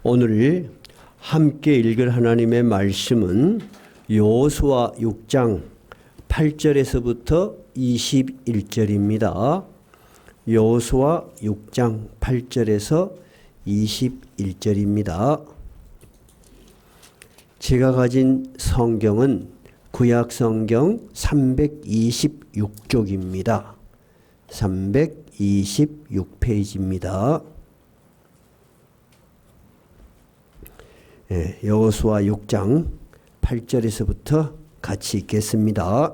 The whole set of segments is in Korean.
오늘 함께 읽을 하나님의 말씀은 여호수아 6장 8절에서부터 21절입니다. 여호수아 6장 8절에서 21절입니다. 제가 가진 성경은 구약 성경 326쪽입니다. 326페이지입니다. 여호수아 6장 8절에서부터 같이 읽겠습니다.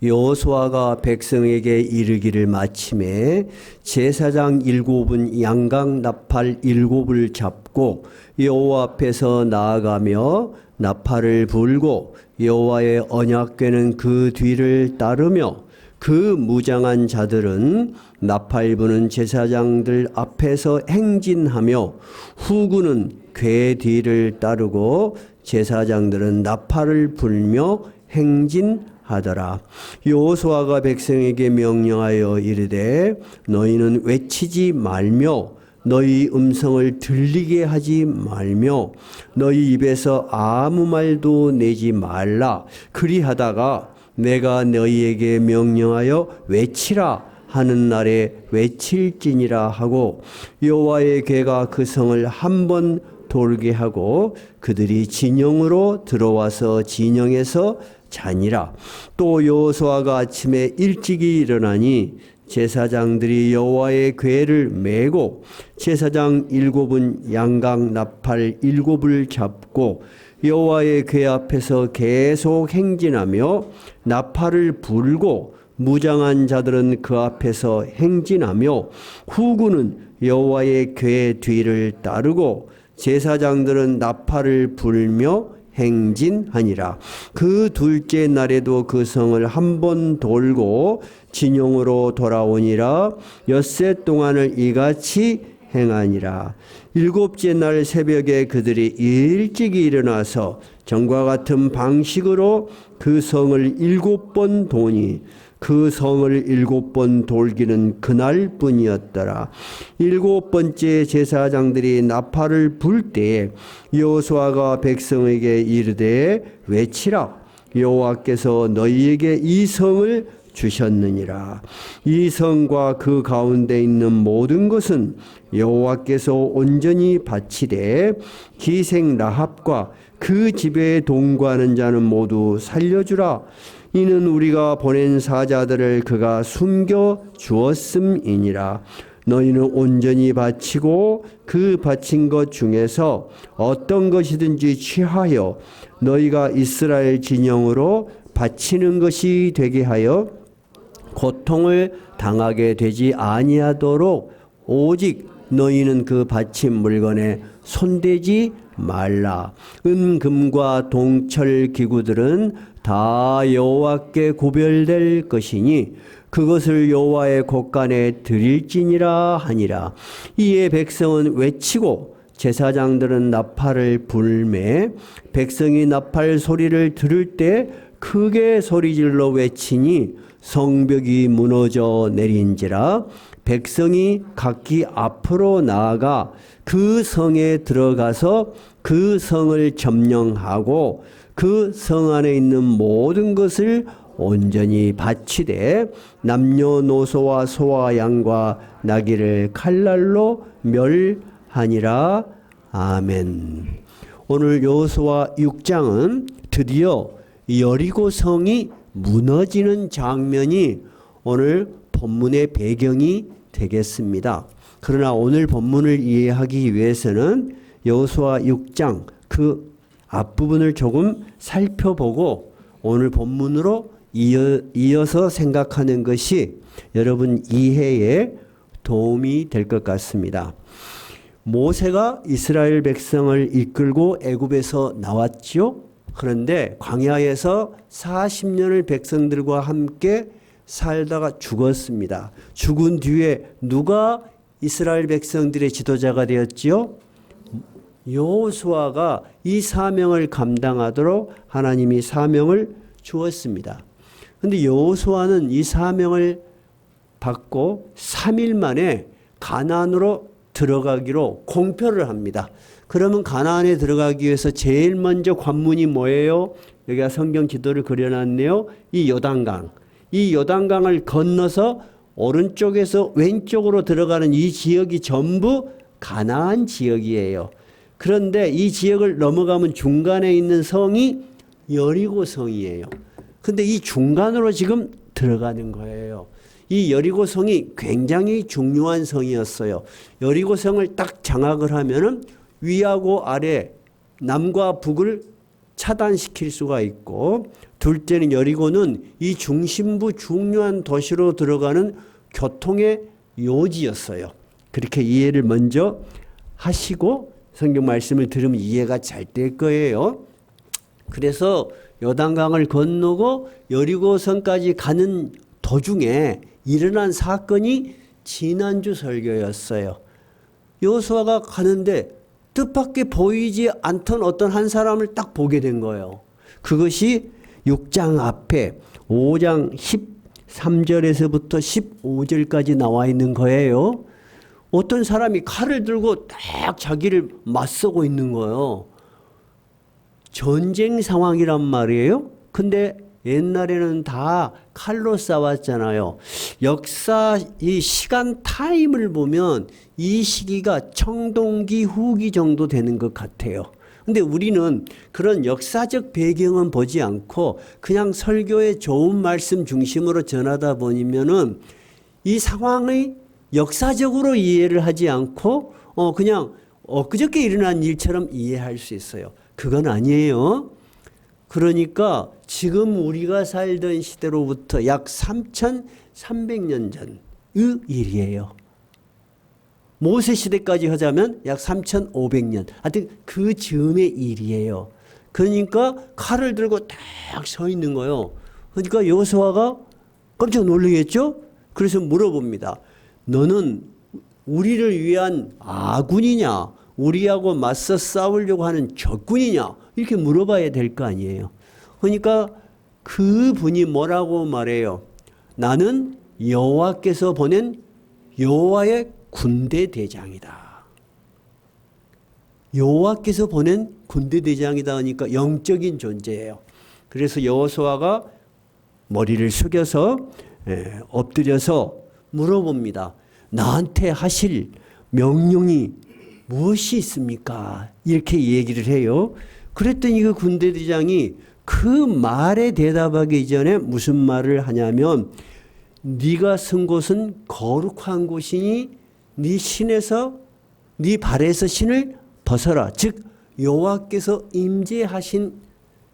여호수아가 백성에게 이르기를 마침에 제사장 7은 양각 나팔 7을 잡고 여호와 앞에서 나아가며 나팔을 불고 여호와의 언약궤는 그 뒤를 따르며 그 무장한 자들은 나팔 부는 제사장들 앞에서 행진하며 후군은 궤 뒤를 따르고 제사장들은 나팔을 불며 행진하더라. 여호수아가 백성에게 명령하여 이르되 너희는 외치지 말며 너희 음성을 들리게 하지 말며 너희 입에서 아무 말도 내지 말라. 그리하다가 내가 너희에게 명령하여 외치라 하는 날에 외칠지니라 하고 여호와의 궤가 그 성을 한 번 돌게 하고 그들이 진영으로 들어와서 진영에서 자니라. 또 여호수아가 아침에 일찍이 일어나니 제사장들이 여호와의 궤를 메고 제사장 7은 양각 나팔 7을 잡고 여호와의 궤 앞에서 계속 행진하며 나팔을 불고 무장한 자들은 그 앞에서 행진하며 후군은 여호와의 궤 뒤를 따르고 제사장들은 나팔을 불며 행진하니라. 그 둘째 날에도 그 성을 한 번 돌고 진영으로 돌아오니라. 엿새 동안을 이같이 행하니라. 7째 날 새벽에 그들이 일찍이 일어나서 전과 같은 방식으로 그 성을 7번 도니 그 성을 7번 돌기는 그날뿐이었더라. 7번째 제사장들이 나팔을 불 때에 여호수아가 백성에게 이르되 외치라. 여호와께서 너희에게 이 성을 주셨느니라. 이 성과 그 가운데 있는 모든 것은 여호와께서 온전히 바치되 기생 라합과 그 집에 동거하는 자는 모두 살려주라. 이는 우리가 보낸 사자들을 그가 숨겨 주었음이니라. 너희는 온전히 바치고 그 바친 것 중에서 어떤 것이든지 취하여 너희가 이스라엘 진영으로 바치는 것이 되게 하여 고통을 당하게 되지 아니하도록 오직 너희는 그 바친 물건에 손대지 말라. 은금과 동철 기구들은 다 여호와께 구별될 것이니 그것을 여호와의 곳간에 드릴지니라 하니라. 이에 백성은 외치고 제사장들은 나팔을 불매 백성이 나팔 소리를 들을 때 크게 소리질러 외치니 성벽이 무너져 내린지라. 백성이 각기 앞으로 나아가 그 성에 들어가서 그 성을 점령하고 그 성 안에 있는 모든 것을 온전히 바치되 남녀노소와 소와 양과 나귀를 칼날로 멸하니라. 아멘. 오늘 여호수아 6장은 드디어 여리고 성이 무너지는 장면이 오늘 본문의 배경이 되겠습니다. 그러나 오늘 본문을 이해하기 위해서는 여호수아 6장 그 앞부분을 조금 살펴보고 오늘 본문으로 이어서 생각하는 것이 여러분 이해에 도움이 될 것 같습니다. 모세가 이스라엘 백성을 이끌고 애굽에서 나왔죠. 그런데 광야에서 40년을 백성들과 함께 살다가 죽었습니다. 죽은 뒤에 누가 이스라엘 백성들의 지도자가 되었지요? 여호수아가 이 사명을 감당하도록 하나님이 사명을 주었습니다. 그런데 여호수아는 이 사명을 받고 3일 만에 가나안으로 들어가기로 공표를 합니다. 그러면 가나안에 들어가기 위해서 제일 먼저 관문이 뭐예요? 여기가 성경 지도를 그려놨네요. 이 요단강. 이 요단강을 건너서 오른쪽에서 왼쪽으로 들어가는 이 지역이 전부 가나안 지역이에요. 그런데 이 지역을 넘어가면 중간에 있는 성이 여리고 성이에요. 근데 이 중간으로 지금 들어가는 거예요. 이 여리고 성이 굉장히 중요한 성이었어요. 여리고 성을 딱 장악을 하면은 위하고 아래 남과 북을 차단시킬 수가 있고, 둘째는 여리고는 이 중심부 중요한 도시로 들어가는 교통의 요지였어요. 그렇게 이해를 먼저 하시고 성경 말씀을 들으면 이해가 잘 될 거예요. 그래서 요단강을 건너고 여리고성까지 가는 도중에 일어난 사건이 지난주 설교였어요. 여호수아가 가는데 뜻밖의 보이지 않던 어떤 한 사람을 딱 보게 된 거예요. 그것이 6장 앞에 5장 13절에서부터 15절까지 나와 있는 거예요. 어떤 사람이 칼을 들고 딱 자기를 맞서고 있는 거예요. 전쟁 상황이란 말이에요. 근데 옛날에는 다 칼로 싸웠잖아요. 역사 이 시간 타임을 보면 이 시기가 청동기 후기 정도 되는 것 같아요. 근데 우리는 그런 역사적 배경은 보지 않고 그냥 설교의 좋은 말씀 중심으로 전하다 보면은 이 상황의 역사적으로 이해를 하지 않고 그냥 엊그저께 일어난 일처럼 이해할 수 있어요. 그건 아니에요. 그러니까 지금 우리가 살던 시대로부터 약 3,300년 전의 일이에요. 모세 시대까지 하자면 약 3,500년. 하여튼 그 즈음의 일이에요. 그러니까 칼을 들고 딱 서 있는 거예요. 그러니까 여호수아가 깜짝 놀라겠죠? 그래서 물어봅니다. 너는 우리를 위한 아군이냐? 우리하고 맞서 싸우려고 하는 적군이냐? 이렇게 물어봐야 될 거 아니에요. 그러니까 그분이 뭐라고 말해요? 나는 여호와께서 보낸 여호와의 군대 대장이다. 여호와께서 보낸 군대 대장이다 하니까 영적인 존재예요. 그래서 여호수아가 머리를 숙여서 엎드려서 물어봅니다. 나한테 하실 명령이 무엇이 있습니까? 이렇게 얘기를 해요. 그랬더니 그 군대대장이 그 말에 대답하기 전에 무슨 말을 하냐면 네가 선 곳은 거룩한 곳이니 네 신에서 네 발에서 신을 벗어라. 즉 여호와께서 임재하신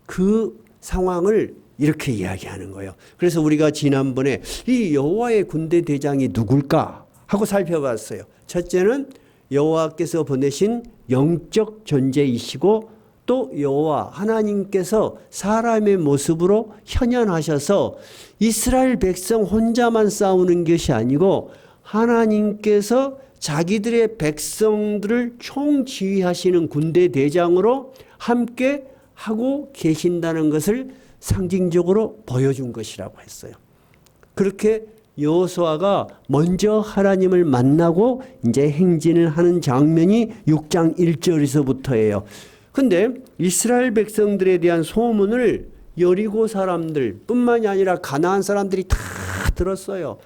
그 상황을 이렇게 이야기하는 거예요. 그래서 우리가 지난번에 이 여호와의 군대 대장이 누굴까 하고 살펴봤어요. 첫째는 여호와께서 보내신 영적 존재이시고 또 여호와 하나님께서 사람의 모습으로 현현하셔서 이스라엘 백성 혼자만 싸우는 것이 아니고 하나님께서 자기들의 백성들을 총지휘하시는 군대 대장으로 함께 하고 계신다는 것을 상징적으로 보여준 것이라고 했어요. 그렇게 여호수아가 먼저 하나님을 만나고 이제 행진을 하는 장면이 6장 1절에서부터예요. 근데 이스라엘 백성들에 대한 소문을 여리고 사람들 뿐만이 아니라 가나안 사람들이 다 들었어요.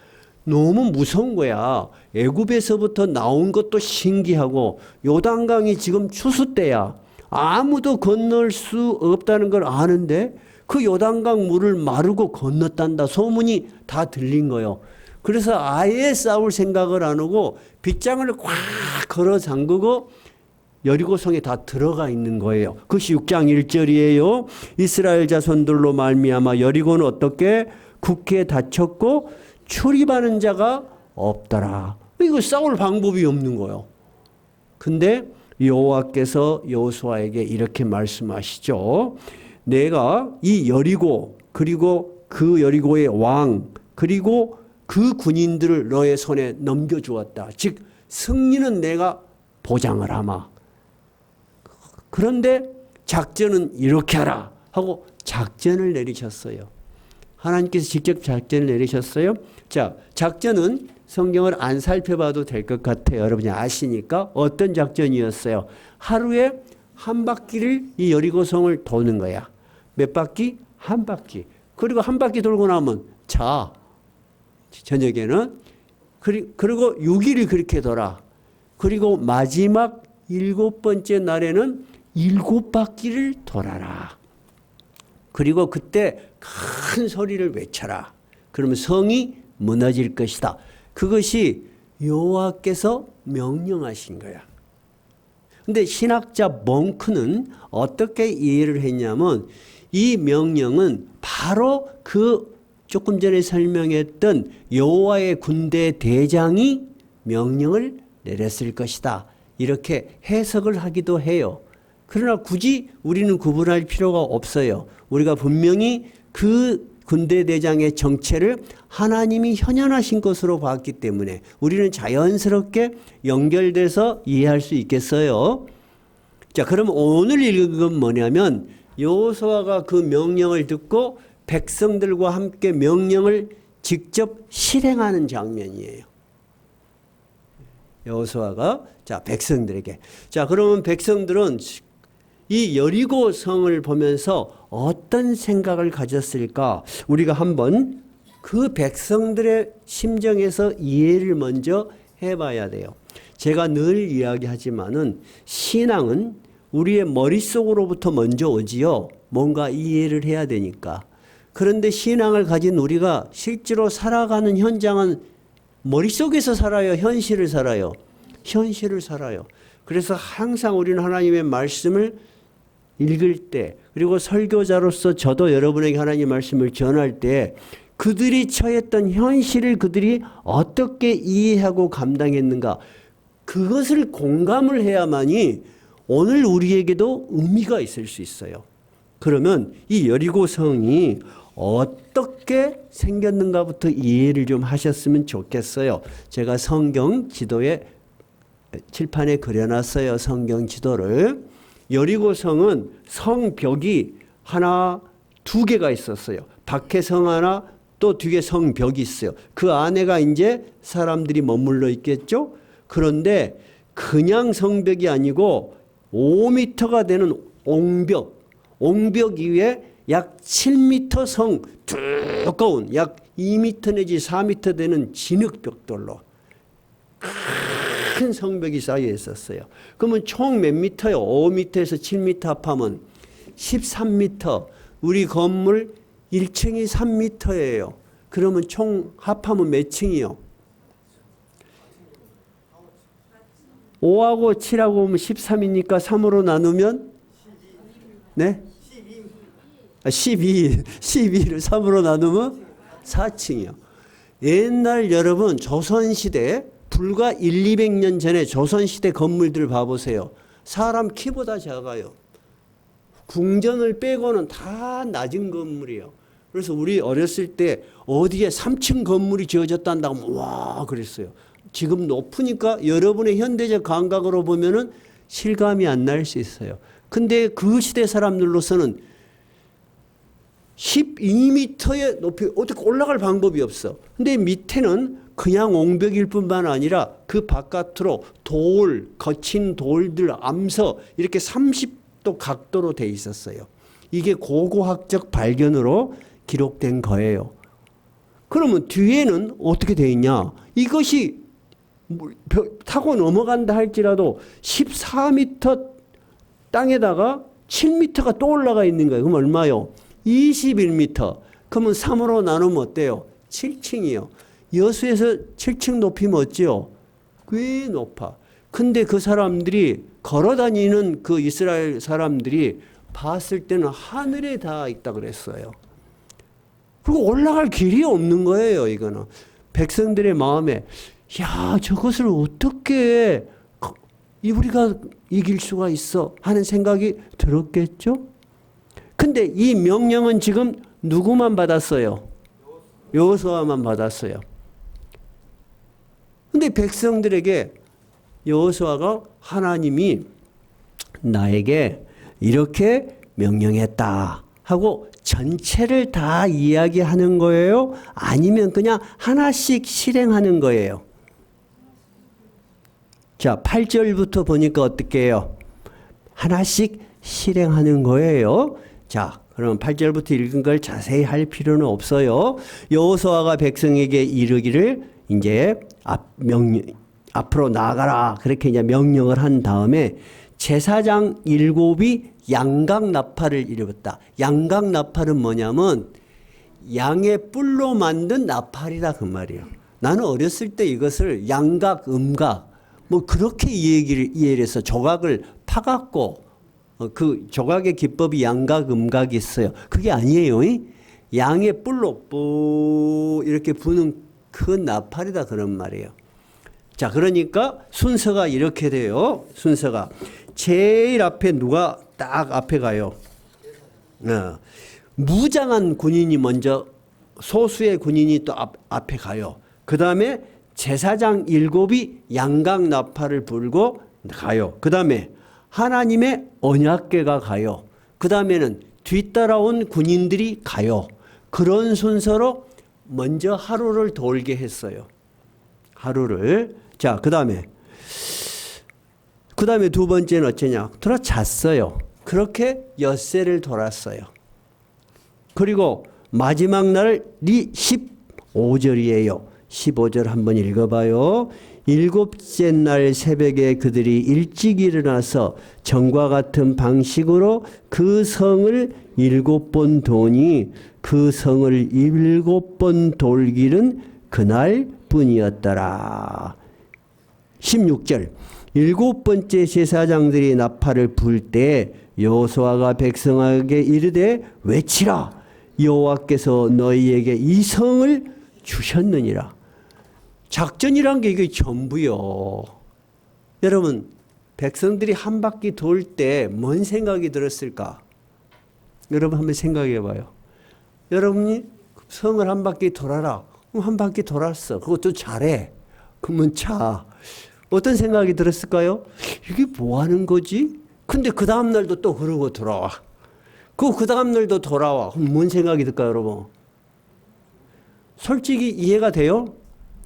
너무 무서운 거야. 애굽에서부터 나온 것도 신기하고 요단강이 지금 추수 때야. 아무도 건널 수 없다는 걸 아는데 그 요단강 물을 마르고 건넜단다. 소문이 다 들린 거예요. 그래서 아예 싸울 생각을 안 하고 빗장을 꽉 걸어 잠그고 여리고성에 다 들어가 있는 거예요. 그것이 6장 1절이에요. 이스라엘 자손들로 말미암아 여리고는 어떻게 굳게 닫혔고 출입하는 자가 없더라. 이거 싸울 방법이 없는 거예요. 근데 여호와께서 여호수아에게 이렇게 말씀하시죠. 내가 이 여리고 그리고 그 여리고의 왕 그리고 그 군인들을 너의 손에 넘겨주었다. 즉 승리는 내가 보장을 하마. 그런데 작전은 이렇게 하라 하고 작전을 내리셨어요. 하나님께서 직접 작전을 내리셨어요. 자, 작전은 성경을 안 살펴봐도 될 것 같아요. 여러분이 아시니까. 어떤 작전이었어요? 하루에 한 바퀴를 이 여리고성을 도는 거야. 몇 바퀴? 한 바퀴. 그리고 한 바퀴 돌고 나면 자. 저녁에는. 그리고 6일을 그렇게 돌아. 그리고 마지막 7번째 날에는 7바퀴를 돌아라. 그리고 그때 큰 소리를 외쳐라. 그러면 성이 무너질 것이다. 그것이 여호와께서 명령하신 거야. 근데 신학자 멍크는 어떻게 이해를 했냐면 이 명령은 바로 그 조금 전에 설명했던 여호와의 군대 대장이 명령을 내렸을 것이다. 이렇게 해석을 하기도 해요. 그러나 굳이 우리는 구분할 필요가 없어요. 우리가 분명히 그 군대 대장의 정체를 하나님이 현현하신 것으로 봤기 때문에 우리는 자연스럽게 연결돼서 이해할 수 있겠어요. 자, 그럼 오늘 읽은 건 뭐냐면 여호수아가 그 명령을 듣고 백성들과 함께 명령을 직접 실행하는 장면이에요. 여호수아가 자, 백성들에게. 자, 그러면 백성들은 이 여리고 성을 보면서 어떤 생각을 가졌을까? 우리가 한번 그 백성들의 심정에서 이해를 먼저 해봐야 돼요. 제가 늘 이야기하지만은 신앙은 우리의 머릿속으로부터 먼저 오지요. 뭔가 이해를 해야 되니까. 그런데 신앙을 가진 우리가 실제로 살아가는 현장은 머릿속에서 살아요? 현실을 살아요? 현실을 살아요. 그래서 항상 우리는 하나님의 말씀을 읽을 때 그리고 설교자로서 저도 여러분에게 하나님의 말씀을 전할 때 그들이 처했던 현실을 그들이 어떻게 이해하고 감당했는가 그것을 공감을 해야만이 오늘 우리에게도 의미가 있을 수 있어요. 그러면 이 여리고성이 어떻게 생겼는가부터 이해를 좀 하셨으면 좋겠어요. 제가 성경 지도에 칠판에 그려놨어요. 성경 지도를. 여리고성은 성벽이 하나, 두 개가 있었어요. 밖에 성 하나, 또 뒤에 성벽이 있어요. 그 안에가 이제 사람들이 머물러 있겠죠. 그런데 그냥 성벽이 아니고 5m가 되는 옹벽 위에 약 7m 성 두꺼운 약 2m 내지 4m 되는 진흙벽돌로 큰 성벽이 쌓여 있었어요. 그러면 총 몇 미터요? 5m에서 7m 합하면 13m. 우리 건물 1층이 3m예요. 그러면 총 합하면 몇 층이요? 5하고 7하고 하면 13이니까 3으로 나누면 네? 12를 3으로 나누면 4층이요. 옛날 여러분 조선시대 불과 200년 전에 조선시대 건물들 봐보세요. 사람 키보다 작아요. 궁전을 빼고는 다 낮은 건물이에요. 그래서 우리 어렸을 때 어디에 3층 건물이 지어졌다 한다고 와 그랬어요. 지금 높으니까 여러분의 현대적 감각으로 보면은 실감이 안 날 수 있어요. 근데 그 시대 사람들로서는 12m의 높이 어떻게 올라갈 방법이 없어. 근데 밑에는 그냥 옹벽일 뿐만 아니라 그 바깥으로 거친 돌들, 암서 이렇게 30도 각도로 돼 있었어요. 이게 고고학적 발견으로 기록된 거예요. 그러면 뒤에는 어떻게 돼 있냐? 이것이 타고 넘어간다 할지라도 14m 땅에다가 7m가 또 올라가 있는 거예요. 그럼 얼마요? 21m. 그러면 3으로 나누면 어때요? 7층이요. 여수에서 7층 높이면 어찌요? 꽤 높아. 근데 그 사람들이 걸어다니는 그 이스라엘 사람들이 봤을 때는 하늘에 닿아 있다 그랬어요. 그리고 올라갈 길이 없는 거예요, 이거는. 백성들의 마음에, 야, 저것을 어떻게 우리가 이길 수가 있어? 하는 생각이 들었겠죠? 근데 이 명령은 지금 누구만 받았어요? 여호수아만 받았어요. 근데 백성들에게 여호수아가 하나님이 나에게 이렇게 명령했다 하고 전체를 다 이야기하는 거예요? 아니면 그냥 하나씩 실행하는 거예요? 자, 8절부터 보니까 어떻게 해요? 하나씩 실행하는 거예요. 자, 그럼 8절부터 읽은 걸 자세히 할 필요는 없어요. 여호수아가 백성에게 이르기를 이제 앞으로 나아가라. 그렇게 이제 명령을 한 다음에 제사장 7이 양각 나팔을 이루었다. 양각 나팔은 뭐냐면 양의 뿔로 만든 나팔이다 그 말이에요. 나는 어렸을 때 이것을 양각, 음각 뭐 그렇게 이해를 해서 조각을 파갖고 그 조각의 기법이 양각, 음각이 있어요. 그게 아니에요. 양의 뿔로 뿌 이렇게 부는 큰 나팔이다 그런 말이에요. 자, 그러니까 순서가 이렇게 돼요. 순서가 제일 앞에 누가 딱 앞에 가요. 무장한 군인이 먼저 소수의 군인이 또 앞에 가요. 그 다음에 제사장 7이 양각 나팔을 불고 가요. 그 다음에 하나님의 언약궤가 가요. 그 다음에는 뒤따라온 군인들이 가요. 그런 순서로 먼저 하루를 돌게 했어요. 하루를. 자, 그 다음에 두 번째는 어쩌냐? 잤어요. 그렇게 엿새를 돌았어요. 그리고 마지막 날이 15절이에요. 15절 한번 읽어봐요. 7째 날 새벽에 그들이 일찍 일어나서 전과 같은 방식으로 그 성을 7번 도니 그 성을 7번 돌기는 그날 뿐이었더라. 16절 7번째 제사장들이 나팔을 불 때 여호수아가 백성에게 이르되 외치라 여호와께서 너희에게 이 성을 주셨느니라. 작전이란 게 이게 전부요. 여러분 백성들이 한 바퀴 돌 때 뭔 생각이 들었을까? 여러분 한번 생각해 봐요. 여러분이 성을 한 바퀴 돌아라. 한 바퀴 돌았어. 그것도 잘해. 그러면 자 어떤 생각이 들었을까요? 이게 뭐 하는 거지? 근데 그 다음 날도 또 그러고 돌아와. 그 다음 날도 돌아와. 그럼 뭔 생각이 들까요, 여러분? 솔직히 이해가 돼요?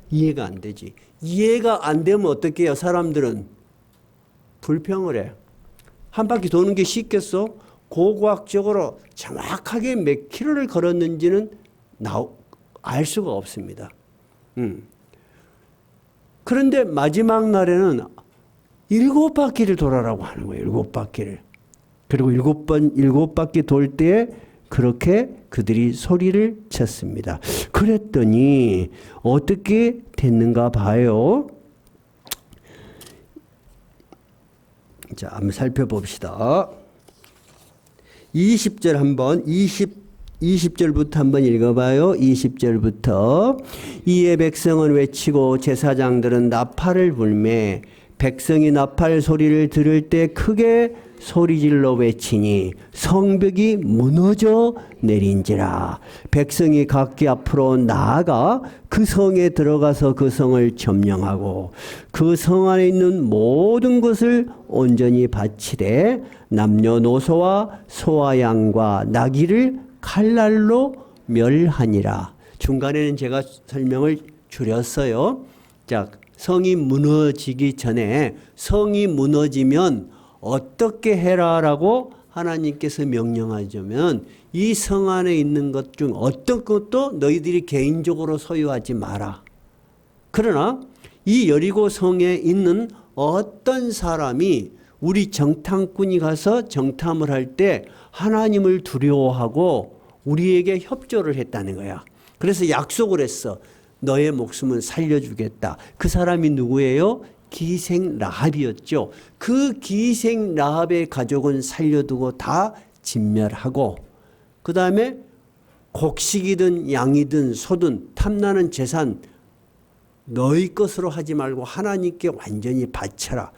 이해가 안 되지. 이해가 안 되면 어떻게 해요? 사람들은 불평을 해. 한 바퀴 도는 게 쉽겠어? 고고학적으로 정확하게 몇 킬로를 걸었는지는 알 수가 없습니다. 그런데 마지막 날에는 7바퀴를 돌아라고 하는 거예요. 7바퀴를. 그리고 7바퀴 돌 때 그렇게 그들이 소리를 쳤습니다. 그랬더니 어떻게 됐는가 봐요. 자, 한번 살펴봅시다. 20절 한번 20절부터 한번 읽어봐요. 20절부터 이에 백성은 외치고 제사장들은 나팔을 불매 백성이 나팔 소리를 들을 때 크게 소리질러 외치니 성벽이 무너져 내린지라. 백성이 각기 앞으로 나아가 그 성에 들어가서 그 성을 점령하고 그 성 안에 있는 모든 것을 온전히 바치되 남녀노소와 소와 양과 나귀를 칼날로 멸하니라. 중간에는 제가 설명을 줄였어요. 자, 성이 무너지기 전에 성이 무너지면 어떻게 해라라고 하나님께서 명령하자면 이 성 안에 있는 것 중 어떤 것도 너희들이 개인적으로 소유하지 마라. 그러나 이 여리고 성에 있는 어떤 사람이 우리 정탐꾼이 가서 정탐을 할 때 하나님을 두려워하고 우리에게 협조를 했다는 거야. 그래서 약속을 했어. 너의 목숨은 살려주겠다. 그 사람이 누구예요? 기생 라합이었죠. 그 기생 라합의 가족은 살려두고 다 진멸하고 그 다음에 곡식이든 양이든 소든 탐나는 재산 너희 것으로 하지 말고 하나님께 완전히 바쳐라.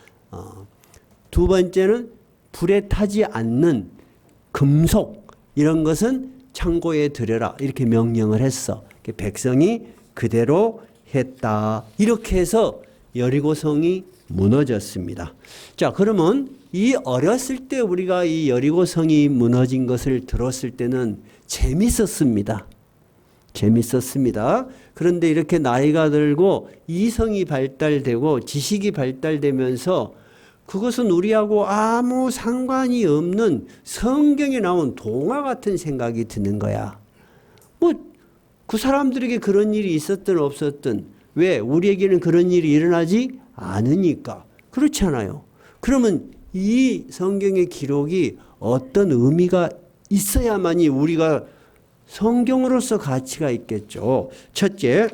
두 번째는 불에 타지 않는 금속 이런 것은 창고에 들여라 이렇게 명령을 했어. 백성이 그대로 했다. 이렇게 해서 여리고 성이 무너졌습니다. 자, 그러면 이 어렸을 때 우리가 이 여리고 성이 무너진 것을 들었을 때는 재밌었습니다. 재밌었습니다. 그런데 이렇게 나이가 들고 이성이 발달되고 지식이 발달되면서 그것은 우리하고 아무 상관이 없는 성경에 나온 동화 같은 생각이 드는 거야. 그 사람들에게 그런 일이 있었든 없었든 왜 우리에게는 그런 일이 일어나지 않으니까. 그렇지 않아요. 그러면 이 성경의 기록이 어떤 의미가 있어야만이 우리가 성경으로서 가치가 있겠죠. 첫째,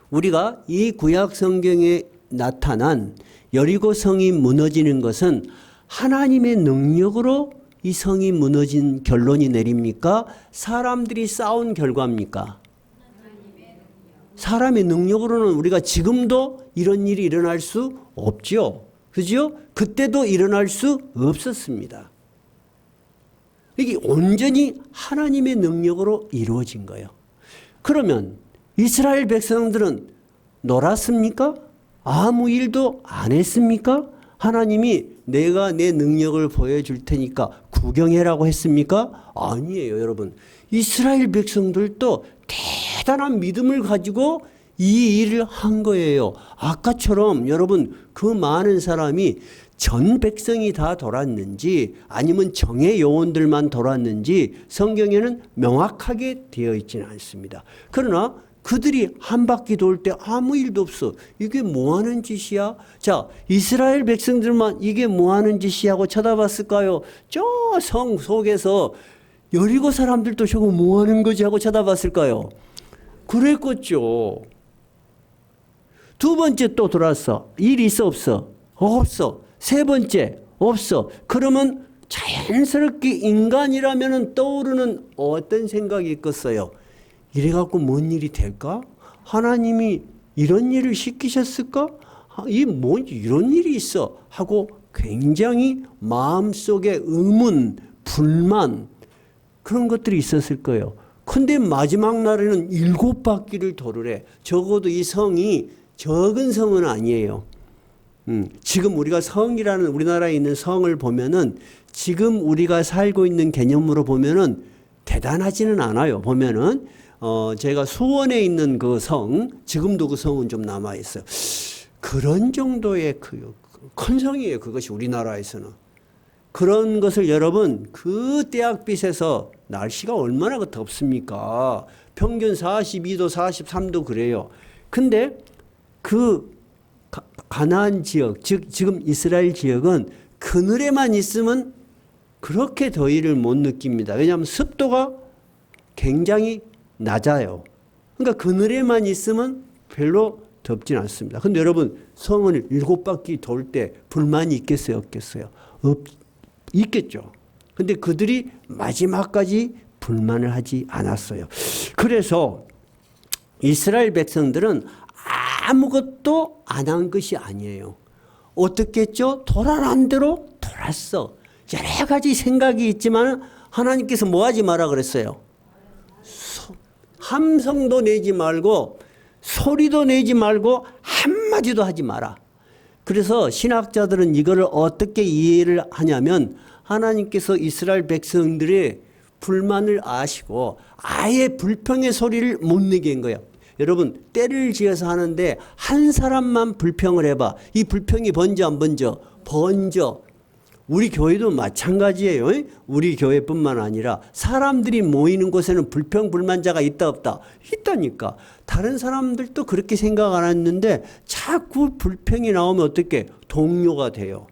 우리가 이 구약 성경에 나타난 여리고 성이 무너지는 것은 하나님의 능력으로 이 성이 무너진 결론이 내립니까? 사람들이 싸운 결과입니까? 사람의 능력으로는 우리가 지금도 이런 일이 일어날 수 없죠. 그죠? 그때도 일어날 수 없었습니다. 이게 온전히 하나님의 능력으로 이루어진 거예요. 그러면 이스라엘 백성들은 놀았습니까? 아무 일도 안 했습니까? 하나님이 내가 내 능력을 보여줄 테니까 구경해라고 했습니까? 아니에요, 여러분. 이스라엘 백성들도 대단한 믿음을 가지고 이 일을 한 거예요. 아까처럼 여러분 그 많은 사람이 전 백성이 다 돌았는지 아니면 정예 요원들만 돌았는지 성경에는 명확하게 되어 있지는 않습니다. 그러나 그들이 한 바퀴 돌 때 아무 일도 없어. 이게 뭐 하는 짓이야? 자, 이스라엘 백성들만 이게 뭐 하는 짓이야 하고 쳐다봤을까요? 저 성 속에서 여리고 사람들도 저거 뭐 하는 거지 하고 쳐다봤을까요? 그랬겠죠. 두 번째 또 돌았어. 일이 있어 없어? 없어. 세 번째 없어. 그러면 자연스럽게 인간이라면 떠오르는 어떤 생각이 있겠어요? 이래갖고 뭔 일이 될까? 하나님이 이런 일을 시키셨을까? 이런 일이 있어 하고 굉장히 마음속에 의문, 불만 그런 것들이 있었을 거예요. 근데 마지막 날에는 7바퀴를 도르래. 적어도 이 성이 적은 성은 아니에요. 지금 우리가 성이라는 우리나라에 있는 성을 보면은 지금 우리가 살고 있는 개념으로 보면은 대단하지는 않아요. 보면은 제가 수원에 있는 그 성, 지금도 그 성은 좀 남아 있어요. 그런 정도의 큰 성이에요. 그것이 우리나라에서는. 그런 것을 여러분 그 때학빛에서 날씨가 얼마나 덥습니까? 평균 42도, 43도 그래요. 근데 그 가나안 지역, 즉 지금 이스라엘 지역은 그늘에만 있으면 그렇게 더위를 못 느낍니다. 왜냐하면 습도가 굉장히 낮아요. 그러니까 그늘에만 있으면 별로 덥진 않습니다. 근데 여러분 성을 7바퀴 돌 때 불만이 있겠어요? 없겠어요? 있겠죠. 근데 그들이 마지막까지 불만을 하지 않았어요. 그래서 이스라엘 백성들은 아무것도 안 한 것이 아니에요. 어떻게 했죠? 돌아간 대로 돌았어. 여러 가지 생각이 있지만 하나님께서 뭐 하지 마라 그랬어요? 함성도 내지 말고 소리도 내지 말고 한마디도 하지 마라. 그래서 신학자들은 이거를 어떻게 이해를 하냐면 하나님께서 이스라엘 백성들의 불만을 아시고 아예 불평의 소리를 못 내게 한 거예요. 여러분 때를 지어서 하는데 한 사람만 불평을 해봐. 이 불평이 번져 안 번져? 번져. 우리 교회도 마찬가지예요. 우리 교회뿐만 아니라 사람들이 모이는 곳에는 불평 불만자가 있다 없다? 있다니까. 다른 사람들도 그렇게 생각 안 했는데 자꾸 불평이 나오면 어떻게 동요가 돼요.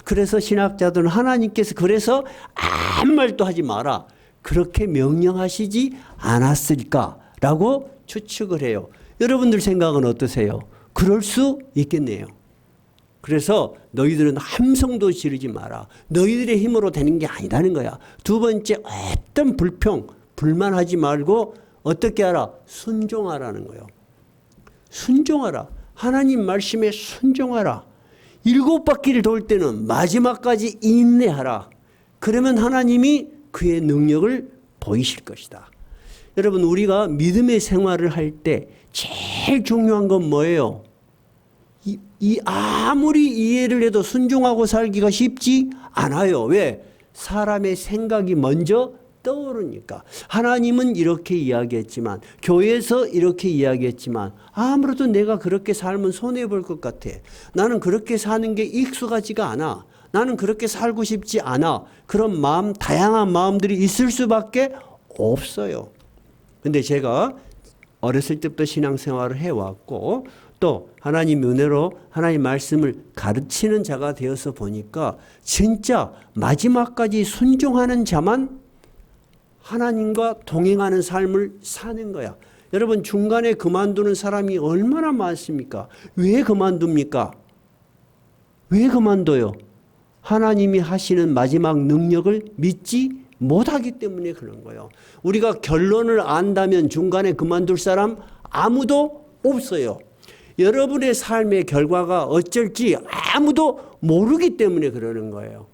그래서 신학자들은 하나님께서 그래서 아무 말도 하지 마라 그렇게 명령하시지 않았을까라고 추측을 해요. 여러분들 생각은 어떠세요? 그럴 수 있겠네요. 그래서 너희들은 함성도 지르지 마라. 너희들의 힘으로 되는 게 아니라는 거야. 두 번째 어떤 불평, 불만하지 말고 어떻게 하라? 순종하라는 거예요. 순종하라. 하나님 말씀에 순종하라. 7바퀴를 돌 때는 마지막까지 인내하라. 그러면 하나님이 그의 능력을 보이실 것이다. 여러분 우리가 믿음의 생활을 할 때 제일 중요한 건 뭐예요? 아무리 이해를 해도 순종하고 살기가 쉽지 않아요. 왜? 사람의 생각이 먼저 떠오르니까. 하나님은 이렇게 이야기했지만, 교회에서 이렇게 이야기했지만, 아무래도 내가 그렇게 살면 손해볼 것 같아. 나는 그렇게 사는 게 익숙하지가 않아. 나는 그렇게 살고 싶지 않아. 그런 마음, 다양한 마음들이 있을 수밖에 없어요. 근데 제가 어렸을 때부터 신앙생활을 해왔고, 또 하나님 은혜로 하나님 말씀을 가르치는 자가 되어서 보니까 진짜 마지막까지 순종하는 자만 하나님과 동행하는 삶을 사는 거야. 여러분, 중간에 그만두는 사람이 얼마나 많습니까? 왜 그만둡니까? 왜 그만둬요? 하나님이 하시는 마지막 능력을 믿지 못하기 때문에 그런 거예요. 우리가 결론을 안다면 중간에 그만둘 사람 아무도 없어요. 여러분의 삶의 결과가 어쩔지 아무도 모르기 때문에 그러는 거예요.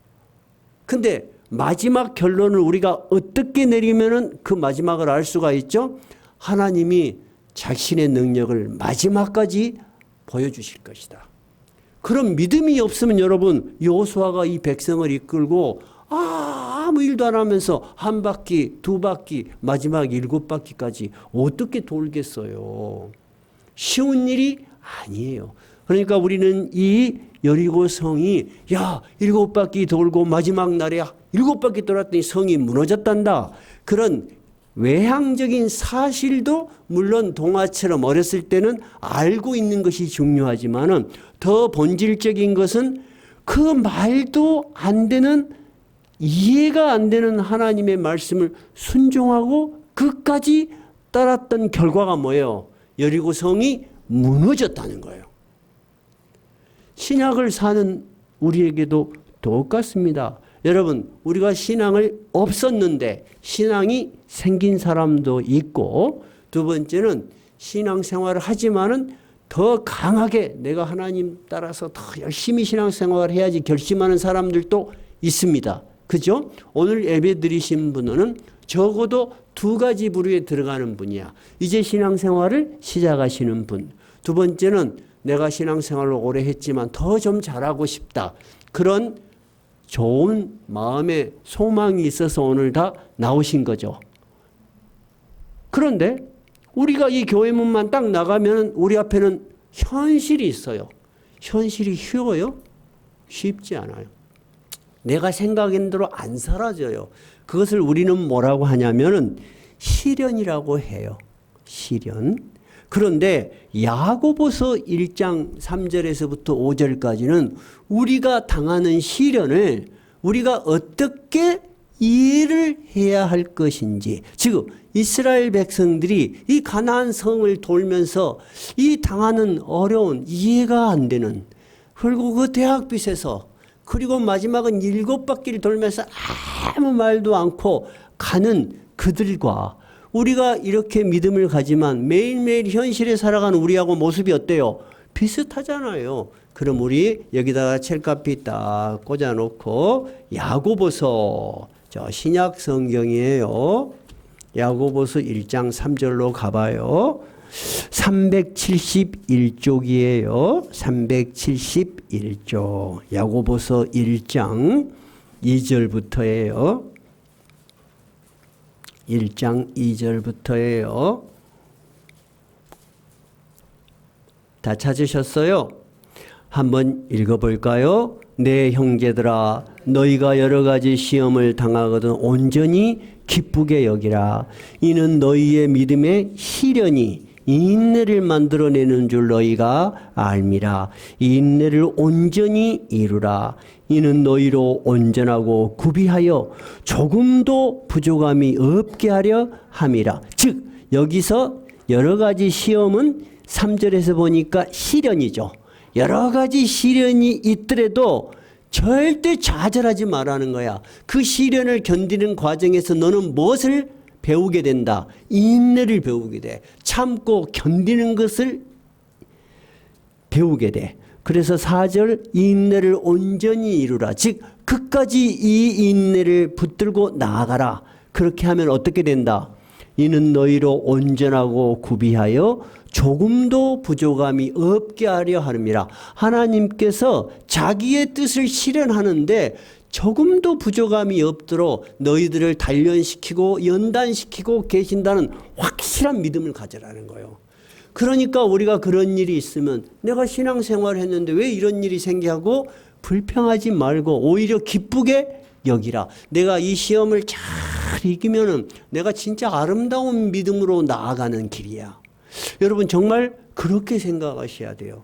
근데 마지막 결론을 우리가 어떻게 내리면은 그 마지막을 알 수가 있죠? 하나님이 자신의 능력을 마지막까지 보여주실 것이다. 그런 믿음이 없으면 여러분, 여호수아가 이 백성을 이끌고 아무 일도 안 하면서 한 바퀴, 두 바퀴, 마지막 7바퀴까지 어떻게 돌겠어요? 쉬운 일이 아니에요. 그러니까 우리는 이 여리고 성이 7바퀴 돌고 마지막 날에 7바퀴 돌았더니 성이 무너졌단다. 그런 외향적인 사실도 물론 동화처럼 어렸을 때는 알고 있는 것이 중요하지만은 더 본질적인 것은 그 말도 안 되는, 이해가 안 되는 하나님의 말씀을 순종하고 끝까지 따랐던 결과가 뭐예요? 여리고 성이 무너졌다는 거예요. 신약을 사는 우리에게도 똑같습니다. 여러분, 우리가 신앙을 없었는데 신앙이 생긴 사람도 있고, 두 번째는 신앙생활을 하지만은 더 강하게 내가 하나님 따라서 더 열심히 신앙생활을 해야지 결심하는 사람들도 있습니다. 그죠? 오늘 예배 드리신 분은 적어도 2가지 부류에 들어가는 분이야. 이제 신앙생활을 시작하시는 분. 두 번째는 내가 신앙생활을 오래 했지만 더 좀 잘하고 싶다. 그런 좋은 마음의 소망이 있어서 오늘 다 나오신 거죠. 그런데 우리가 이 교회 문만 딱 나가면 우리 앞에는 현실이 있어요. 현실이 쉬워요? 쉽지 않아요. 내가 생각한 대로 안 사라져요. 그것을 우리는 뭐라고 하냐면은 시련이라고 해요. 시련. 그런데 야고보서 1장 3절에서부터 5절까지는 우리가 당하는 시련을 우리가 어떻게 이해를 해야 할 것인지, 지금 이스라엘 백성들이 이 가나안 성을 돌면서 이 당하는 어려운, 이해가 안 되는, 그리고 그 대학빛에서, 그리고 마지막은 7바퀴를 돌면서 아무 말도 않고 가는 그들과 우리가 이렇게 믿음을 가지만 매일매일 현실에 살아가는 우리하고 모습이 어때요? 비슷하잖아요. 그럼 우리 여기다가 첼카피 딱 꽂아놓고 야고보서, 저 신약 성경이에요. 야고보서 1장 3절로 가봐요. 371쪽이에요. 371쪽. 야고보서 1장 2절부터예요. 1장 2절부터예요. 다 찾으셨어요? 한번 읽어볼까요? 내 형제들아, 너희가 여러 가지 시험을 당하거든 온전히 기쁘게 여기라. 이는 너희의 믿음의 시련이 인내를 만들어내는 줄 너희가 알미라. 이 인내를 온전히 이루라. 이는 너희로 온전하고 구비하여 조금도 부족함이 없게 하려 함이라. 즉 여기서 여러 가지 시험은 3절에서 보니까 시련이죠. 여러 가지 시련이 있더라도 절대 좌절하지 말라는 거야. 그 시련을 견디는 과정에서 너는 무엇을 배우게 된다? 인내를 배우게 돼. 참고 견디는 것을 배우게 돼. 그래서 4절, 이 인내를 온전히 이루라. 즉 끝까지 이 인내를 붙들고 나아가라. 그렇게 하면 어떻게 된다? 이는 너희로 온전하고 구비하여 조금도 부족함이 없게 하려 함이라. 하나님께서 자기의 뜻을 실현하는데 조금도 부족함이 없도록 너희들을 단련시키고 연단시키고 계신다는 확실한 믿음을 가져라는 거예요. 그러니까 우리가 그런 일이 있으면 내가 신앙생활을 했는데 왜 이런 일이 생기고 불평하지 말고 오히려 기쁘게 여기라. 내가 이 시험을 잘 이기면은 내가 진짜 아름다운 믿음으로 나아가는 길이야. 여러분 정말 그렇게 생각하셔야 돼요.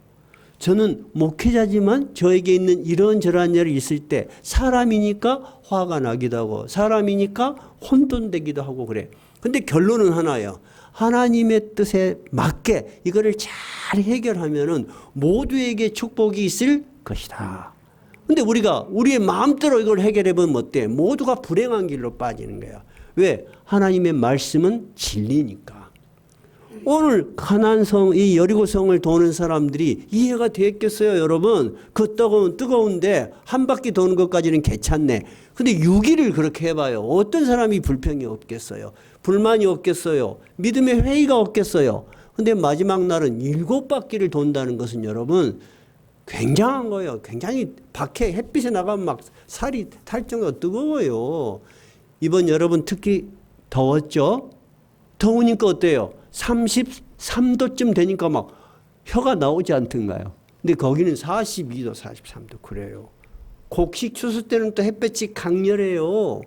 저는 목회자지만 저에게 있는 이런저런 일이 있을 때 사람이니까 화가 나기도 하고 사람이니까 혼돈되기도 하고 그래. 근데 결론은 하나예요. 하나님의 뜻에 맞게 이거를 잘 해결하면은 모두에게 축복이 있을 것이다. 근데 우리가 우리의 마음대로 이걸 해결해 보면 어때? 모두가 불행한 길로 빠지는 거야. 왜? 하나님의 말씀은 진리니까. 오늘 가나안성 이 여리고성을 도는 사람들이 이해가 됐겠어요, 여러분? 그 뜨거운데 한 바퀴 도는 것까지는 괜찮네. 근데 6일을 그렇게 해봐요. 어떤 사람이 불평이 없겠어요? 불만이 없겠어요? 믿음의 회의가 없겠어요? 근데 마지막 날은 7바퀴를 돈다는 것은 여러분 굉장한 거예요. 굉장히 밖에 햇빛에 나가면 막 살이 탈 정도로 뜨거워요. 이번 여러분 특히 더웠죠? 더우니까 어때요? 33도쯤 되니까 막 혀가 나오지 않던가요? 근데 거기는 42도, 43도 그래요. 곡식 추수 때는 또 햇볕이 강렬해요.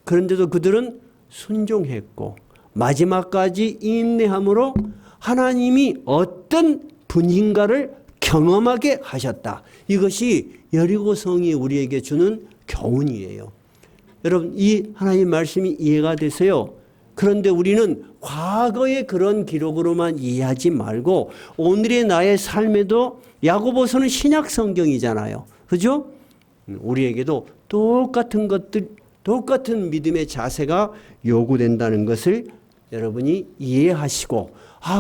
그런데도 그들은 순종했고 마지막까지 인내함으로 하나님이 어떤 분인가를 경험하게 하셨다. 이것이 여리고성이 우리에게 주는 교훈이에요. 여러분 이 하나님 말씀이 이해가 되세요? 그런데 우리는 과거의 그런 기록으로만 이해하지 말고 오늘의 나의 삶에도 야고보서는 신약 성경이잖아요. 그죠? 우리에게도 똑같은 것들, 똑같은 믿음의 자세가 요구된다는 것을 여러분이 이해하시고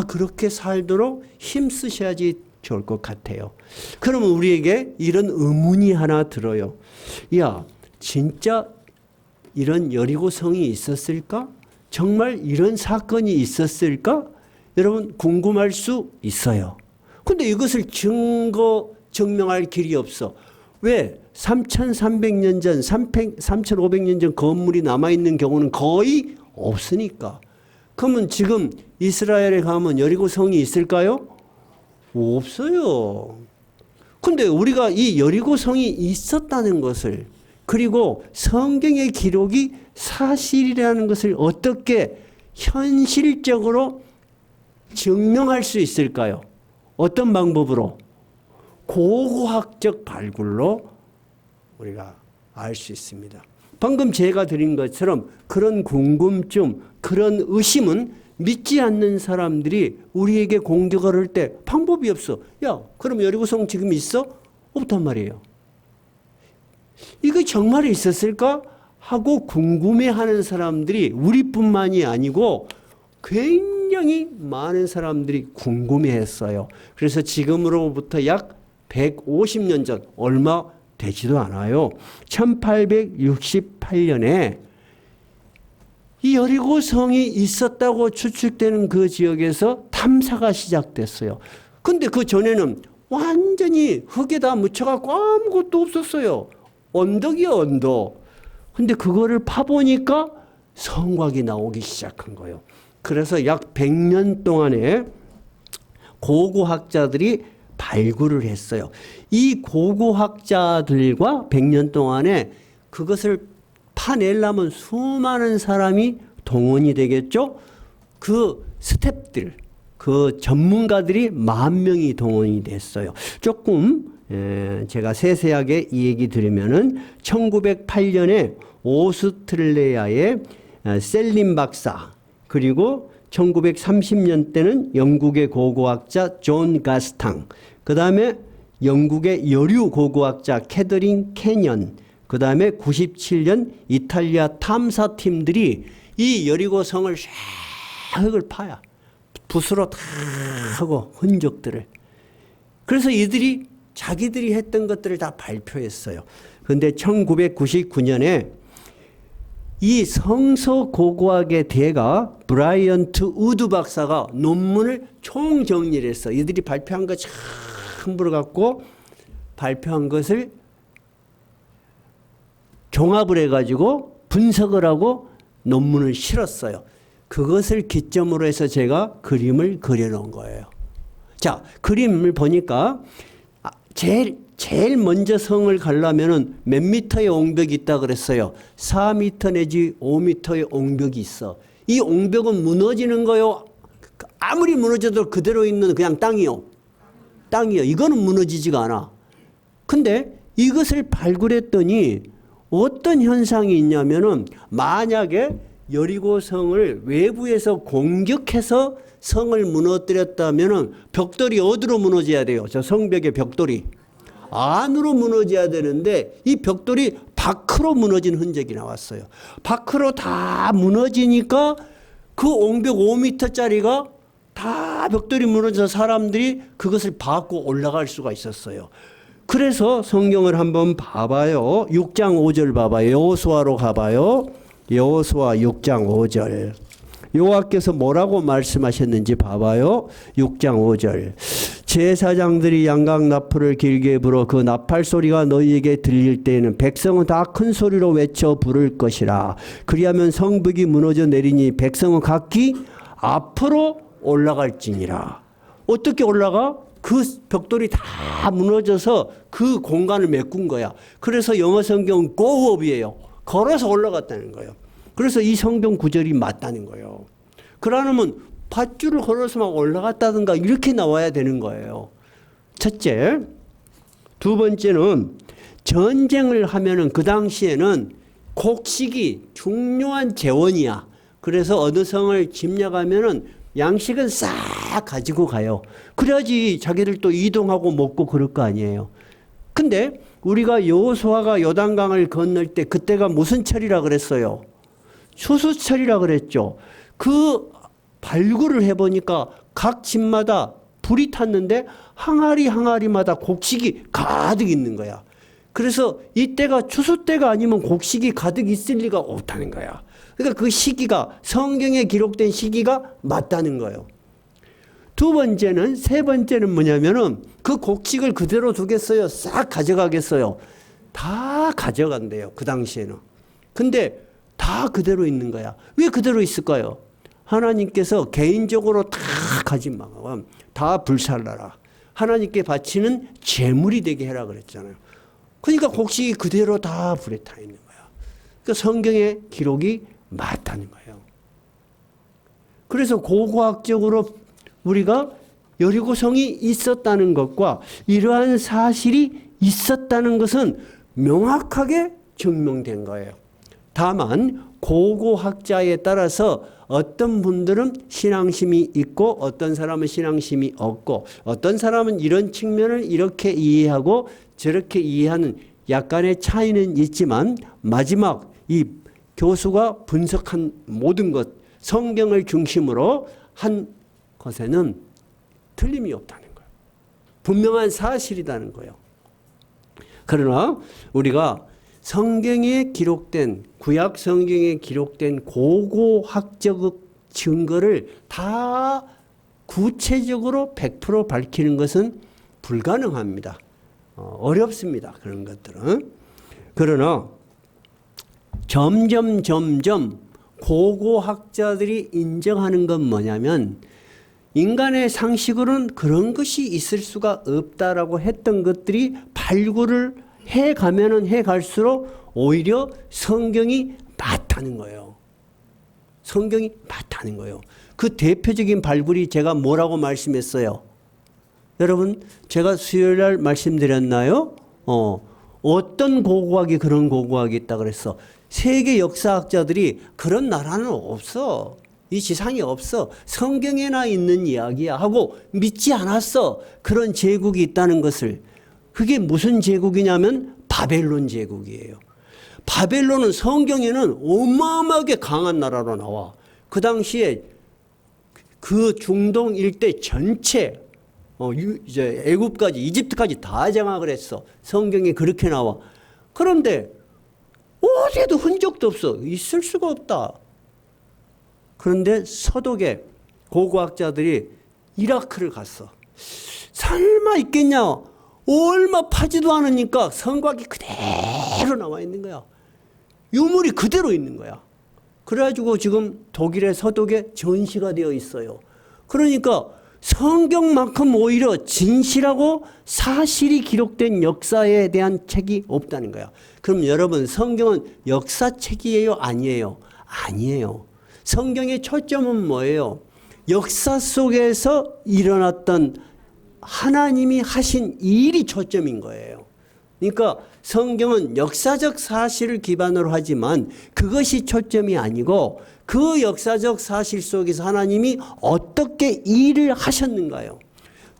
그렇게 살도록 힘쓰셔야지 좋을 것 같아요. 그러면 우리에게 이런 의문이 하나 들어요. 야, 진짜 이런 여리고성이 있었을까? 정말 이런 사건이 있었을까? 여러분 궁금할 수 있어요. 근데 이것을 증명할 길이 없어. 왜? 3,300년 전, 3,500년 전 건물이 남아있는 경우는 거의 없으니까. 그러면 지금 이스라엘에 가면 여리고성이 있을까요? 없어요. 근데 우리가 이 여리고성이 있었다는 것을 그리고 성경의 기록이 사실이라는 것을 어떻게 현실적으로 증명할 수 있을까요? 어떤 방법으로? 고고학적 발굴로 우리가 알 수 있습니다. 방금 제가 드린 것처럼 그런 궁금증, 그런 의심은 믿지 않는 사람들이 우리에게 공격을 할 때 방법이 없어. 야, 그럼 여리고성 지금 있어? 없단 말이에요. 이거 정말 있었을까? 하고 궁금해하는 사람들이 우리뿐만이 아니고 굉장히 많은 사람들이 궁금해했어요. 그래서 지금으로부터 약 150년 전, 얼마 되지도 않아요. 1868년에 이 여리고성이 있었다고 추측되는 그 지역에서 탐사가 시작됐어요. 근데 그 전에는 완전히 흙에다 묻혀갖고 아무것도 없었어요. 언덕이요, 언덕. 근데 그거를 파보니까 성곽이 나오기 시작한 거예요. 그래서 약 100년 동안에 고고학자들이 발굴을 했어요. 이 고고학자들과 100년 동안에 그것을 파내려면 수많은 사람이 동원이 되겠죠. 그 스태프들, 그 전문가들이 10,000명이 동원이 됐어요. 조금 제가 세세하게 이 얘기 드리면은 1908년에 오스트레일리아의 셀린 박사, 그리고 1930년대는 영국의 고고학자 존 가스탕, 그 다음에 영국의 여류 고고학자 캐더린 캐년, 그 다음에 97년 이탈리아 탐사팀들이 이 여리고성을 흙을 파야. 붓으로 다 하고 흔적들을. 그래서 이들이 자기들이 했던 것들을 다 발표했어요. 그런데 1999년에 이 성서 고고학의 대가 브라이언트 우드 박사가 논문을 총정리를 했어. 이들이 발표한 거 전부를 갖고 발표한 것을 종합을 해가지고 분석을 하고 논문을 실었어요. 그것을 기점으로 해서 제가 그림을 그려놓은 거예요. 자, 그림을 보니까 제일 먼저 성을 가려면은 몇 미터의 옹벽이 있다 그랬어요. 4미터 내지 5미터의 옹벽이 있어. 이 옹벽은 무너지는 거요. 아무리 무너져도 그대로 있는 그냥 땅이요. 땅이요. 이거는 무너지지가 않아. 근데 이것을 발굴했더니 어떤 현상이 있냐면은 만약에 여리고성을 외부에서 공격해서 성을 무너뜨렸다면은 벽돌이 어디로 무너져야 돼요? 저 성벽의 벽돌이 안으로 무너져야 되는데 이 벽돌이 밖으로 무너진 흔적이 나왔어요. 밖으로 다 무너지니까 그 옹벽 5m짜리가 다 벽돌이 무너져서 사람들이 그것을 밟고 올라갈 수가 있었어요. 그래서 성경을 한번 봐봐요. 6장 5절 봐봐요. 여호수아로 가봐요. 여호수아 6장 5절. 여호와께서 뭐라고 말씀하셨는지 봐봐요. 6장 5절. 제사장들이 양각 나팔을 길게 불어 그 나팔 소리가 너희에게 들릴 때에는 백성은 다 큰 소리로 외쳐 부를 것이라. 그리하면 성벽이 무너져 내리니 백성은 각기 앞으로 올라갈지니라. 어떻게 올라가? 그 벽돌이 다 무너져서 그 공간을 메꾼 거야. 그래서 영어 성경은 go up이에요. 걸어서 올라갔다는 거예요. 그래서 이 성경 구절이 맞다는 거예요. 그러면 밧줄을 걸어서 막 올라갔다든가 이렇게 나와야 되는 거예요. 첫째. 두 번째는 전쟁을 하면은 그 당시에는 곡식이 중요한 재원이야. 그래서 어느 성을 침략하면은 양식은 싹 가지고 가요. 그래야지 자기들 또 이동하고 먹고 그럴 거 아니에요. 근데 우리가 여호수아가 요단강을 건널 때 그때가 무슨 철이라 그랬어요? 추수철이라 그랬죠. 그 발굴을 해보니까 각 집마다 불이 탔는데 항아리마다 곡식이 가득 있는 거야. 그래서 이때가 추수 때가 아니면 곡식이 가득 있을 리가 없다는 거야. 그러니까 그 시기가 성경에 기록된 시기가 맞다는 거예요. 세 번째는 뭐냐면은 그 곡식을 그대로 두겠어요? 싹 가져가겠어요? 다 가져간대요. 그 당시에는. 근데 다 그대로 있는 거야. 왜 그대로 있을까요? 하나님께서 개인적으로 다 가지 말고 다 불살라라. 하나님께 바치는 제물이 되게 해라 그랬잖아요. 그러니까 곡식이 그대로 다 불에 타 있는 거야. 그러니까 성경의 기록이 맞다는 거예요. 그래서 고고학적으로 우리가 여리고성이 있었다는 것과 이러한 사실이 있었다는 것은 명확하게 증명된 거예요. 다만 고고학자에 따라서 어떤 분들은 신앙심이 있고 어떤 사람은 신앙심이 없고 어떤 사람은 이런 측면을 이렇게 이해하고 저렇게 이해하는 약간의 차이는 있지만 마지막 이 교수가 분석한 모든 것 성경을 중심으로 한 것에는 틀림이 없다는 거예요. 분명한 사실이라는 거예요. 그러나 우리가 성경에 기록된 구약 성경에 기록된 고고학적 증거를 다 구체적으로 100% 밝히는 것은 불가능합니다. 어렵습니다. 그런 것들은. 그러나 점점 고고학자들이 인정하는 건 뭐냐면 인간의 상식으로는 그런 것이 있을 수가 없다라고 했던 것들이 발굴을 해가면은 해갈수록 오히려 성경이 맞다는 거예요. 성경이 맞다는 거예요. 그 대표적인 발굴이 제가 뭐라고 말씀했어요? 여러분, 제가 수요일 날 말씀드렸나요? 어떤 고고학이 그런 고고학이 있다 그랬어. 세계 역사학자들이 그런 나라는 없어. 이 지상에 없어. 성경에나 있는 이야기야 하고 믿지 않았어. 그런 제국이 있다는 것을. 그게 무슨 제국이냐면 바벨론 제국이에요. 바벨론은 성경에는 어마어마하게 강한 나라로 나와. 그 당시에 그 중동 일대 전체 이제 애굽까지 이집트까지 다 장악을 했어. 성경에 그렇게 나와. 그런데 어디에도 흔적도 없어. 있을 수가 없다. 그런데 서독에 고고학자들이 이라크를 갔어. 설마 있겠냐? 얼마 파지도 않으니까 성곽이 그대로 나와 있는 거야. 유물이 그대로 있는 거야. 그래가지고 지금 독일의 서독에 전시가 되어 있어요. 그러니까 성경만큼 오히려 진실하고 사실이 기록된 역사에 대한 책이 없다는 거야. 그럼 여러분, 성경은 역사책이에요? 아니에요? 아니에요. 성경의 초점은 뭐예요? 역사 속에서 일어났던 하나님이 하신 일이 초점인 거예요. 그러니까 성경은 역사적 사실을 기반으로 하지만 그것이 초점이 아니고 그 역사적 사실 속에서 하나님이 어떻게 일을 하셨는가요?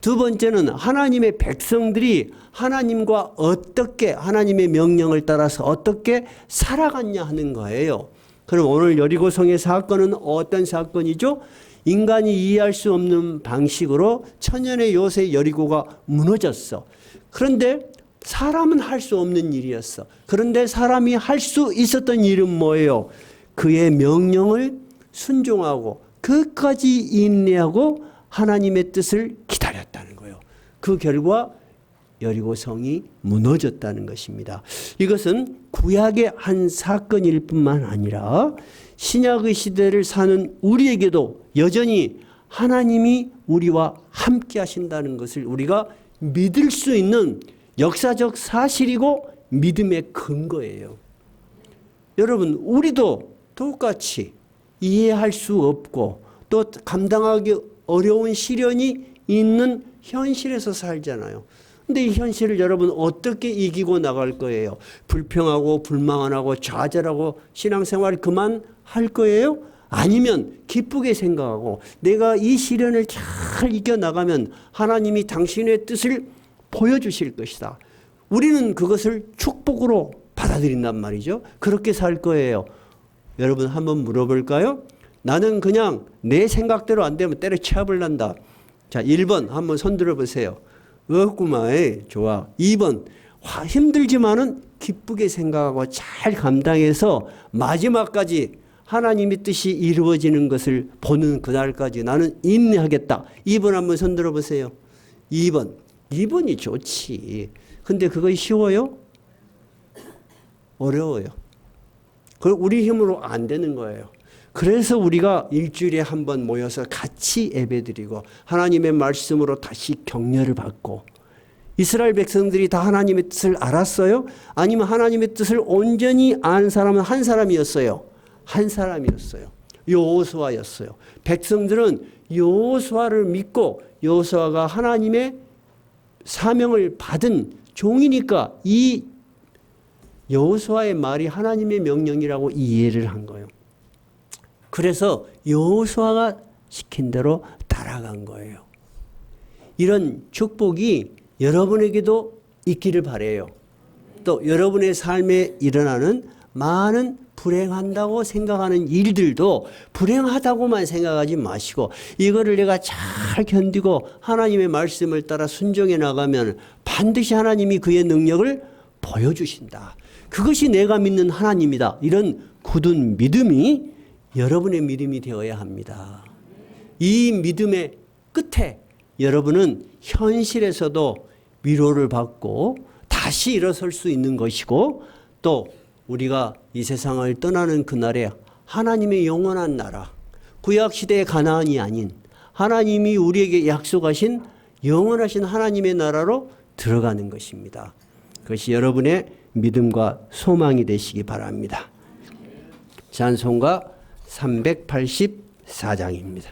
두 번째는 하나님의 백성들이 하나님과 어떻게 하나님의 명령을 따라서 어떻게 살아갔냐 하는 거예요. 그럼 오늘 여리고성의 사건은 어떤 사건이죠? 인간이 이해할 수 없는 방식으로 천년의 요새 여리고가 무너졌어. 그런데 사람은 할 수 없는 일이었어. 그런데 사람이 할 수 있었던 일은 뭐예요? 그의 명령을 순종하고 끝까지 인내하고 하나님의 뜻을 기다렸다는 거예요. 그 결과 여리고성이 무너졌다는 것입니다. 이것은 구약의 한 사건일 뿐만 아니라 신약의 시대를 사는 우리에게도 여전히 하나님이 우리와 함께 하신다는 것을 우리가 믿을 수 있는 역사적 사실이고 믿음의 근거예요. 여러분, 우리도 똑같이 이해할 수 없고 또 감당하기 어려운 시련이 있는 현실에서 살잖아요. 근데 이 현실을 여러분 어떻게 이기고 나갈 거예요? 불평하고 불만하고 좌절하고 신앙생활 그만할 거예요? 아니면 기쁘게 생각하고 내가 이 시련을 잘 이겨나가면 하나님이 당신의 뜻을 보여주실 것이다. 우리는 그것을 축복으로 받아들인단 말이죠. 그렇게 살 거예요. 여러분 한번 물어볼까요? 나는 그냥 내 생각대로 안 되면 때려치워버린다. 자, 1번 한번 손 들어보세요. 없구만. 좋아. 2번 힘들지만은 기쁘게 생각하고 잘 감당해서 마지막까지 하나님의 뜻이 이루어지는 것을 보는 그날까지 나는 인내하겠다. 2번 한번 손 들어보세요. 2번이 좋지. 근데 그거 쉬워요? 어려워요. 그럼 우리 힘으로 안 되는 거예요. 그래서 우리가 일주일에 한 번 모여서 같이 예배드리고 하나님의 말씀으로 다시 격려를 받고 이스라엘 백성들이 다 하나님의 뜻을 알았어요? 아니면 하나님의 뜻을 온전히 안 사람은 한 사람이었어요? 한 사람이었어요. 여호수아였어요. 백성들은 여호수아를 믿고 여호수아가 하나님의 사명을 받은 종이니까 이 여호수아의 말이 하나님의 명령이라고 이해를 한 거예요. 그래서 여호수아가 시킨 대로 따라간 거예요. 이런 축복이 여러분에게도 있기를 바라요. 또 여러분의 삶에 일어나는 많은 불행한다고 생각하는 일들도 불행하다고만 생각하지 마시고 이거를 내가 잘 견디고 하나님의 말씀을 따라 순종해 나가면 반드시 하나님이 그의 능력을 보여주신다. 그것이 내가 믿는 하나님이다. 이런 굳은 믿음이 여러분의 믿음이 되어야 합니다. 이 믿음의 끝에 여러분은 현실에서도 위로를 받고 다시 일어설 수 있는 것이고 또 우리가 이 세상을 떠나는 그날에 하나님의 영원한 나라, 구약시대의 가나안이 아닌 하나님이 우리에게 약속하신 영원하신 하나님의 나라로 들어가는 것입니다. 그것이 여러분의 믿음과 소망이 되시기 바랍니다. 찬송가 384장입니다.